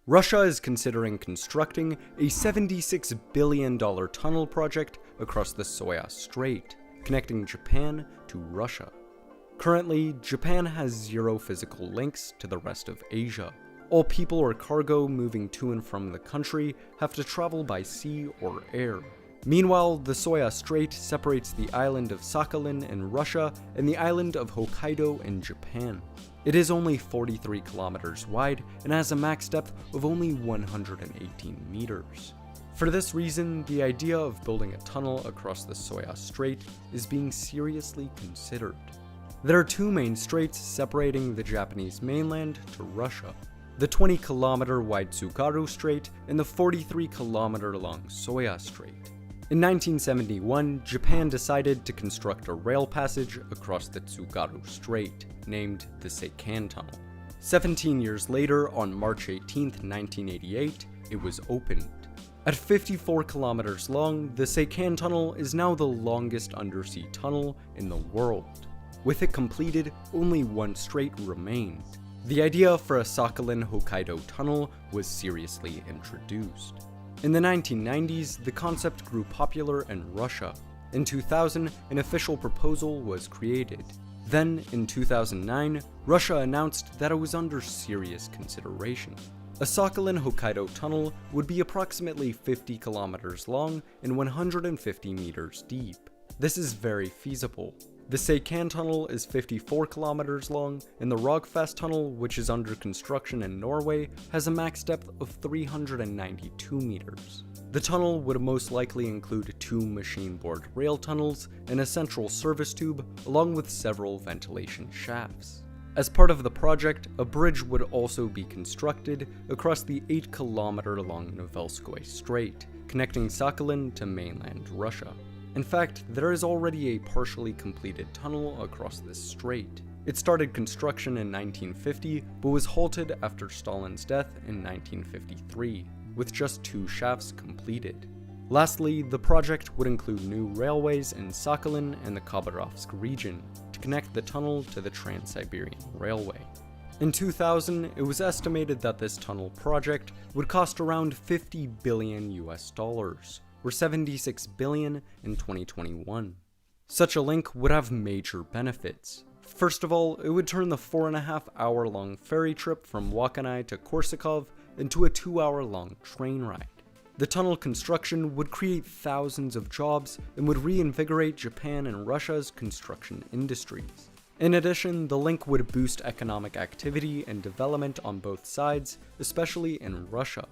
Russia is considering constructing a $76 billion tunnel project across the Soya Strait, connecting Japan to Russia. Currently, Japan has zero physical links to the rest of Asia. All people or cargo moving to and from the country have to travel by sea or air. Meanwhile, the Soya Strait separates the island of Sakhalin in Russia and the island of Hokkaido in Japan. It is only 43 kilometers wide and has a max depth of only 118 meters. For this reason, the idea of building a tunnel across the Soya Strait is being seriously considered. There are two main straits separating the Japanese mainland to Russia: the 20-kilometer wide Tsugaru Strait and the 43-kilometer long Soya Strait. In 1971, Japan decided to construct a rail passage across the Tsugaru Strait, named the Seikan Tunnel. 17 years later, on March 18, 1988, it was opened. At 54 kilometers long, the Seikan Tunnel is now the longest undersea tunnel in the world. With it completed, only one strait remained. The idea for a Sakhalin-Hokkaido tunnel was seriously introduced. In the 1990s, the concept grew popular in Russia. In 2000, an official proposal was created. Then, in 2009, Russia announced that it was under serious consideration. A Sakhalin-Hokkaido tunnel would be approximately 50 kilometers long and 150 meters deep. This is very feasible. The Seikan Tunnel is 54 kilometers long, and the Rogfast Tunnel, which is under construction in Norway, has a max depth of 392 meters. The tunnel would most likely include 2 machine-bored rail tunnels and a central service tube, along with several ventilation shafts. As part of the project, a bridge would also be constructed across the 8-kilometer-long Novelskoye Strait, connecting Sakhalin to mainland Russia. In fact, there is already a partially completed tunnel across this strait. It started construction in 1950, but was halted after Stalin's death in 1953, with just 2 shafts completed. Lastly, the project would include new railways in Sakhalin and the Khabarovsk region to connect the tunnel to the Trans-Siberian Railway. In 2000, it was estimated that this tunnel project would cost around $50 billion US, or $76 billion in 2021. Such a link would have major benefits. First of all, it would turn the 4.5-hour-long ferry trip from Wakhanai to Korsakov into a 2-hour-long train ride. The tunnel construction would create thousands of jobs and would reinvigorate Japan and Russia's construction industries. In addition, the link would boost economic activity and development on both sides, especially in Russia.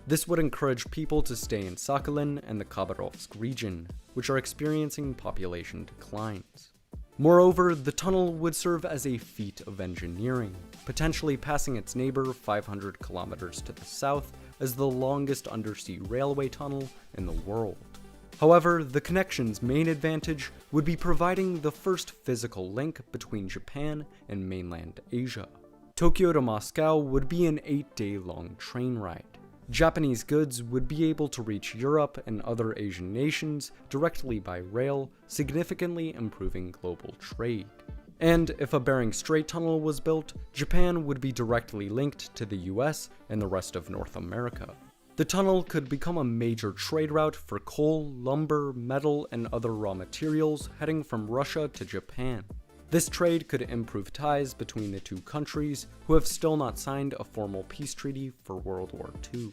This would encourage people to stay in Sakhalin and the Khabarovsk region, which are experiencing population declines. Moreover, the tunnel would serve as a feat of engineering, potentially passing its neighbor 500 kilometers to the south as the longest undersea railway tunnel in the world. However, the connection's main advantage would be providing the first physical link between Japan and mainland Asia. Tokyo to Moscow would be an 8-day-long train ride. Japanese goods would be able to reach Europe and other Asian nations directly by rail, significantly improving global trade. And if a Bering Strait tunnel was built, Japan would be directly linked to the US and the rest of North America. The tunnel could become a major trade route for coal, lumber, metal, and other raw materials heading from Russia to Japan. This trade could improve ties between the two countries, who have still not signed a formal peace treaty for World War II.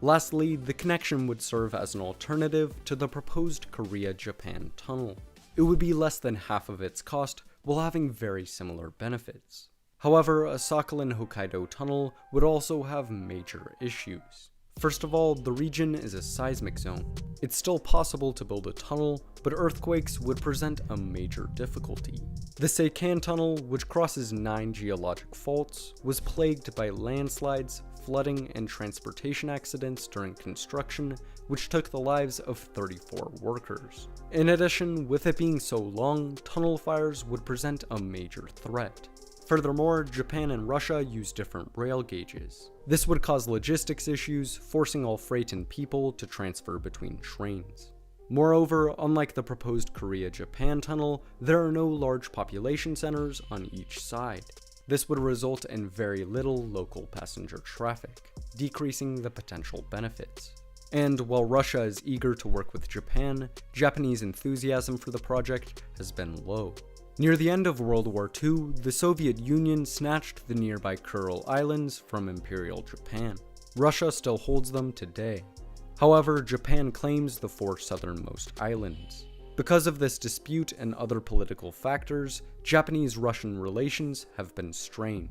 Lastly, the connection would serve as an alternative to the proposed Korea-Japan tunnel. It would be less than half of its cost, while having very similar benefits. However, a Sakhalin-Hokkaido tunnel would also have major issues. First of all, the region is a seismic zone. It's still possible to build a tunnel, but earthquakes would present a major difficulty. The Seikan Tunnel, which crosses 9 geologic faults, was plagued by landslides, flooding, and transportation accidents during construction, which took the lives of 34 workers. In addition, with it being so long, tunnel fires would present a major threat. Furthermore, Japan and Russia use different rail gauges. This would cause logistics issues, forcing all freight and people to transfer between trains. Moreover, unlike the proposed Korea-Japan tunnel, there are no large population centers on each side. This would result in very little local passenger traffic, decreasing the potential benefits. And while Russia is eager to work with Japan, Japanese enthusiasm for the project has been low. Near the end of World War II, the Soviet Union snatched the nearby Kuril Islands from Imperial Japan. Russia still holds them today. However, Japan claims the 4 southernmost islands. Because of this dispute and other political factors, Japanese-Russian relations have been strained.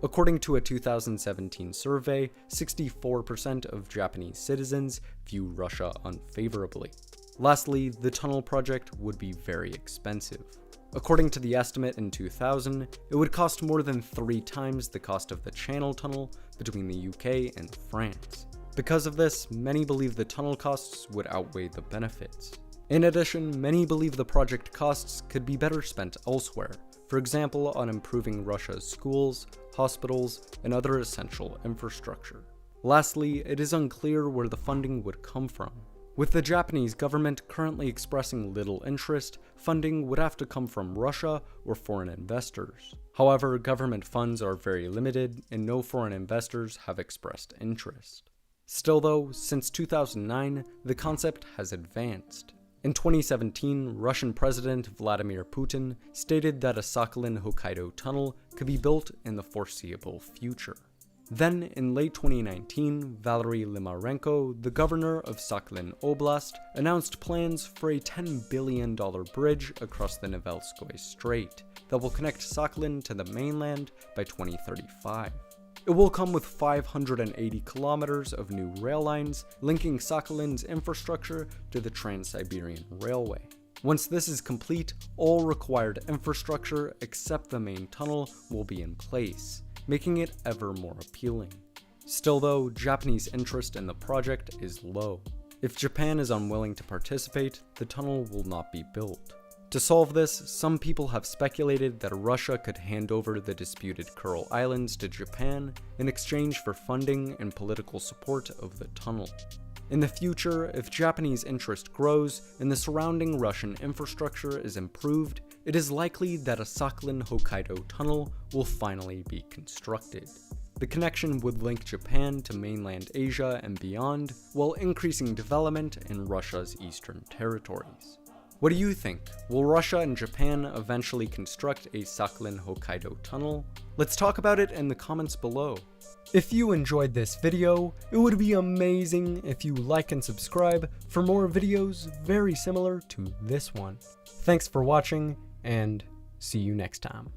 According to a 2017 survey, 64% of Japanese citizens view Russia unfavorably. Lastly, the tunnel project would be very expensive. According to the estimate in 2000, it would cost more than 3 times the cost of the Channel Tunnel between the UK and France. Because of this, many believe the tunnel costs would outweigh the benefits. In addition, many believe the project costs could be better spent elsewhere, for example on improving Russia's schools, hospitals, and other essential infrastructure. Lastly, it is unclear where the funding would come from. With the Japanese government currently expressing little interest, funding would have to come from Russia or foreign investors. However, government funds are very limited and no foreign investors have expressed interest. Still though, since 2009, the concept has advanced. In 2017, Russian President Vladimir Putin stated that a Sakhalin-Hokkaido tunnel could be built in the foreseeable future. Then, in late 2019, Valery Limarenko, the governor of Sakhalin Oblast, announced plans for a $10 billion bridge across the Soya Strait that will connect Sakhalin to the mainland by 2035. It will come with 580 kilometers of new rail lines, linking Sakhalin's infrastructure to the Trans-Siberian Railway. Once this is complete, all required infrastructure except the main tunnel will be in place, making it ever more appealing. Still though, Japanese interest in the project is low. If Japan is unwilling to participate, the tunnel will not be built. To solve this, some people have speculated that Russia could hand over the disputed Kuril Islands to Japan in exchange for funding and political support of the tunnel. In the future, if Japanese interest grows and the surrounding Russian infrastructure is improved, it is likely that a Sakhalin-Hokkaido tunnel will finally be constructed. The connection would link Japan to mainland Asia and beyond, while increasing development in Russia's eastern territories. What do you think? Will Russia and Japan eventually construct a Sakhalin-Hokkaido tunnel? Let's talk about it in the comments below. If you enjoyed this video, it would be amazing if you like and subscribe for more videos very similar to this one. Thanks for watching, and see you next time.